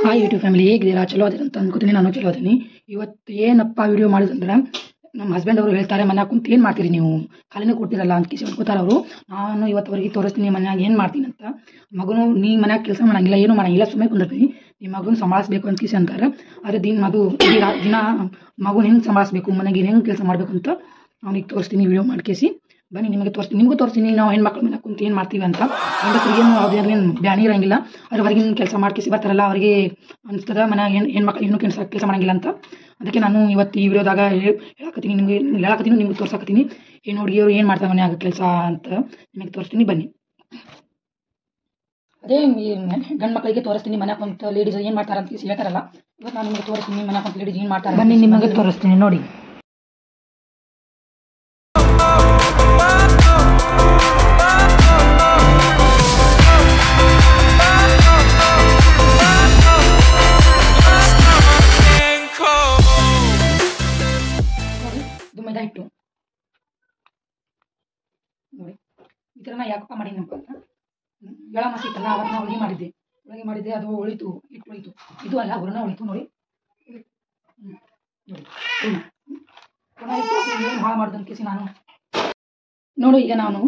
Hi YouTube family, ಹೇಗಿದ್ದೀರಾ? ಚಲೋ ಅದೇ ಅಂತ ಅನ್ಕೋತೀನಿ. ನಾನು ಚಲೋ ಅದೀನಿ. ಇವತ್ತು ಏನಪ್ಪ ವಿಡಿಯೋ ಮಾಡೋದಂದ್ರೆ, ನಮ್ಮ ಹಸ್ಬೆಂಡ್ ಅವರು ಹೇಳ್ತಾರೆ, ಮನ್ಯಾಗ ಕುಂತು ಏನು ಮಾಡ್ತೀರಿ ನೀವು, ಖಾಲಿನೇ ಕೊಡ್ತೀರಲ್ಲ ಅಂತ ಕಿಸಿ ಅನ್ಕೋತಾರೆ ಅವರು. ನಾನು ಇವತ್ತು ಅವ್ರಿಗೆ ತೋರಿಸ್ತೀನಿ ಮನ್ಯಾಗ ಏನು ಮಾಡ್ತೀನಿ ಅಂತ. ಮಗನು ನೀ ಮನ್ಯಾಗ ಕೆಲಸ ಮಾಡಂಗಿಲ್ಲ, ಏನು ಮಾಡಂಗಿಲ್ಲ, ಸುಮ್ಮನೆ ಕುಂದಿರ್ತೀನಿ, ನಿಮ್ಮ ಮಗನ ಸಂಭಾಳಿಸ್ಬೇಕು ಅಂತ ಕಿಸಿ ಅಂತಾರೆ. ಆದರೆ ದಿನ ಮಗುನ ಹೆಂಗೆ ಸಂಭಾಳಿಸ್ಬೇಕು, ಮನೆಗೆ ಹೆಂಗೆ ಕೆಲಸ ಮಾಡಬೇಕು ಅಂತ ಅವ್ನಿಗೆ ತೋರಿಸ್ತೀನಿ ವಿಡಿಯೋ ಮಾಡ್ಕೇಸಿ. ಬನ್ನಿ ನಿಮಗೆ ತೋರಿಸ್ತೀನಿ, ನಿಮಗೂ ತೋರಿಸ್ತೀನಿ ನಾವು ಹೆಣ್ಮಕ್ಳು ಮನೆ ಕುಂತು ಏನು ಮಾಡ್ತೀವಿ ಅಂತ. ಹೆಂಗಸರಿಗೇನು ಅದೇನು ಬ್ಯಾನಿ ಇರೋಂಗಿಲ್ಲ, ಅದ್ರ ಹೊರಗಿನ ಕೆಲಸ ಮಾಡ್ಕೇಸಿ ಬರ್ತಾರಲ್ಲ ಅವರಿಗೆ ಅನಿಸ್ತದ ಮನ್ಯಾಗ ಹೆಣ್ಮಕ್ಳು ಏನು ಕೆಲಸ ಮಾಡಂಗಿಲ್ಲ ಅಂತ. ಅದಕ್ಕೆ ನಾನು ಇವತ್ತು ಈ ವಿಡಿಯೋದಾಗ ಹೇಳಕತ್ತೀನಿ, ನಿಮ್ಗೆ ತೋರ್ಸಕತ್ತೀನಿ. ಏನು ಹುಡುಗಿಯವರು ಏನು ಮಾಡ್ತಾರೆ ಮನ್ಯಾಗ ಕೆಲಸ ಅಂತ ನಿಮಗೆ ತೋರಿಸ್ತೀನಿ. ಬನ್ನಿ, ಅದೇ ಗಂಡು ಮಕ್ಕಳಿಗೆ ತೋರಿಸ್ತೀನಿ ಮನ್ಯಾಗ ಕುಂತು ಲೇಡೀಸ್ ಏನು ಮಾಡ್ತಾರೆ ಅಂತ ಹೇಳ್ತಾರಲ್ಲ. ಇವತ್ತು ನಾನು ನಿಮಗೆ ತೋರಿಸ್ತೀನಿ ಮನ್ಯಾಗ ಕುಂತು ಲೇಡೀಸ್ ಏನು ಮಾಡ್ತಾರೆ. ಬನ್ನಿ ನಿಮಗೆ ತೋರಿಸ್ತೀನಿ ನೋಡಿ. ಮೈದಾ ಹಿಟ್ಟು ನೋಡಿ, ಈ ಥರ ನಾ ಯಾಕಪ್ಪ ಮಾಡೀನಪ್ಪ ಅಂತ, ಎಳ ಮಾಸಿ ಇತ್ತಲ್ಲ ಅವತ್ತು ನಾ ಹೋಳಿಗೆ ಮಾಡಿದ್ದೆ ಅದು ಉಳಿತು, ಹಿಟ್ಟು ಉಳಿತು. ಇದು ಅಲ್ಲ ಹೂರಣ ಉಳಿತು ನೋಡಿ. ಏನು ಹಾಳು ಮಾಡ್ದಂತ ಕೇಸಿ ನಾನು ನೋಡು. ಈಗ ನಾನು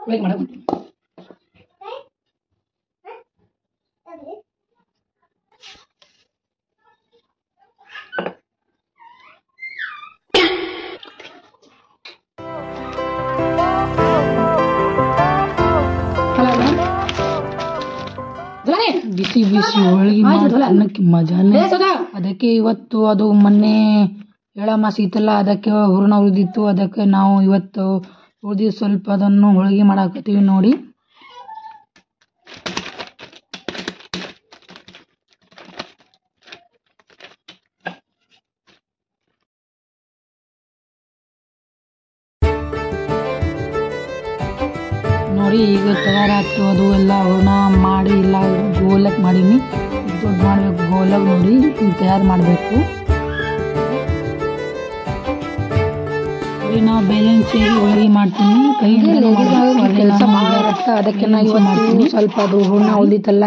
ಹೋಳಿಗೆ ಮಾಡಕ್ಕೆ ಬಂತೀನಿ. ಬಿಸಿ ಬಿಸಿ ಹೋಳಿಗೆ ಅನ್ನಕ್ಕೆ ಮಜಾನೇ. ಅದಕ್ಕೆ ಇವತ್ತು ಅದು ಮೊನ್ನೆ ಎಳಮಾಸಿ ಇತ್ತಲ್ಲ, ಅದಕ್ಕೆ ಹೂರಣ ಉಳಿದಿತ್ತು. ಅದಕ್ಕೆ ನಾವು ಇವತ್ತು ಉಳಿದಿ ಸ್ವಲ್ಪ ಅದನ್ನು ಹೋಳಿಗೆ ಮಾಡಾಕತ್ತೀವಿ ನೋಡಿ. ನೋಡಿ ಈಗ ತಯಾರಾಗ್ತು ಅದು ಎಲ್ಲ ಹೂರಣ ಮಾಡಿ, ಇಲ್ಲ ಗೋಲಕ್ ಮಾಡೀನಿ, ದೊಡ್ಡ ಮಾಡಬೇಕು ಗೋಲಕ್ ನೋಡಿ. ತಯಾರು ಮಾಡಬೇಕು ನಾವು ಬೇಲನ್ ಸೇರಿ ಹೋಳಿಗೆ ಮಾಡ್ತೀನಿ. ಕೈ ಕೆಲಸ ಮಾಡಾರತ್ತ, ಅದಕ್ಕೆ ನಾ ಇವತ್ತು ಸ್ವಲ್ಪ ಅದು ಹೂರಣ ಉಳ್ದಿತ್ತಲ್ಲ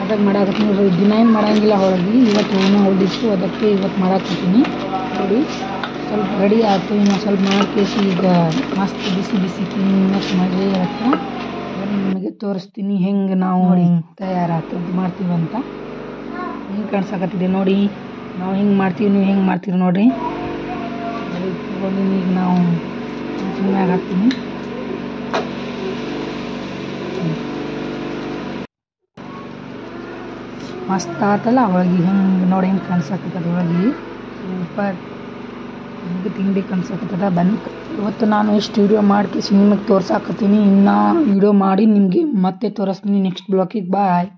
ಅದಕ್ಕೆ ಮಾಡಾಕತ್ತೀನಿ. ದಿನ ಏನು ಮಾಡಂಗಿಲ್ಲ ಹೋಳಿಗೆ, ಇವತ್ತು ಹೂರಣ ಉಳ್ದಿತ್ತು ಅದಕ್ಕೆ ಇವತ್ತು ಮಾಡಾಕತ್ತೀನಿ ನೋಡಿ. ಸ್ವಲ್ಪ ರೆಡಿ ಆಯ್ತು, ಇನ್ನು ಸ್ವಲ್ಪ ಮಾಡ್ಕೇಸಿ ಈಗ ಮಸ್ತ್ ಬಿಸಿ ಬಿಸಿ ತಿನ್ನಕ್ಕೆ ಮಜಾ ಇರುತ್ತೆ. ನಿಮಗೆ ತೋರಿಸ್ತೀನಿ ಹೆಂಗೆ ನಾವು ತಯಾರಾಗ್ತದ್ದು ಮಾಡ್ತೀವಂತ. ಹಿಂಗೆ ಕಾಣಿಸಕತ್ತಿದೆ ನೋಡಿ, ನಾವು ಹಿಂಗೆ ಮಾಡ್ತೀವಿ, ನೀವು ಹೆಂಗೆ ಮಾಡ್ತೀರಿ ನೋಡಿರಿ. ಈಗ ನಾವು ಸುಮ್ಮನೆ ಹಾಕ್ತೀನಿ. ಮಸ್ತ್ ಆತಲ್ಲ ಹೋಳಿಗೆ, ಹಿಂಗೆ ನೋಡಿ ಹೆಂಗೆ ಕಾಣಿಸಕತ್ತದ ಹೋಳಿಗೆ, ಸೂಪರ್. ನಿಮಗೆ ತಿನ್ಬೇಕು ಅನ್ಸಕತ್ತದ. ಬನ್ನಿ, ಇವತ್ತು ನಾನು ಎಷ್ಟು ವಿಡಿಯೋ ಮಾಡ್ಕೇಸಿ ನಿಮಗೆ ತೋರ್ಸಾಕತ್ತೀನಿ. ಇನ್ನು ವಿಡಿಯೋ ಮಾಡಿ ನಿಮಗೆ ಮತ್ತೆ ತೋರಿಸ್ತೀನಿ ನೆಕ್ಸ್ಟ್ ಬ್ಲಾಗಿಗೆ. ಬಾಯ್.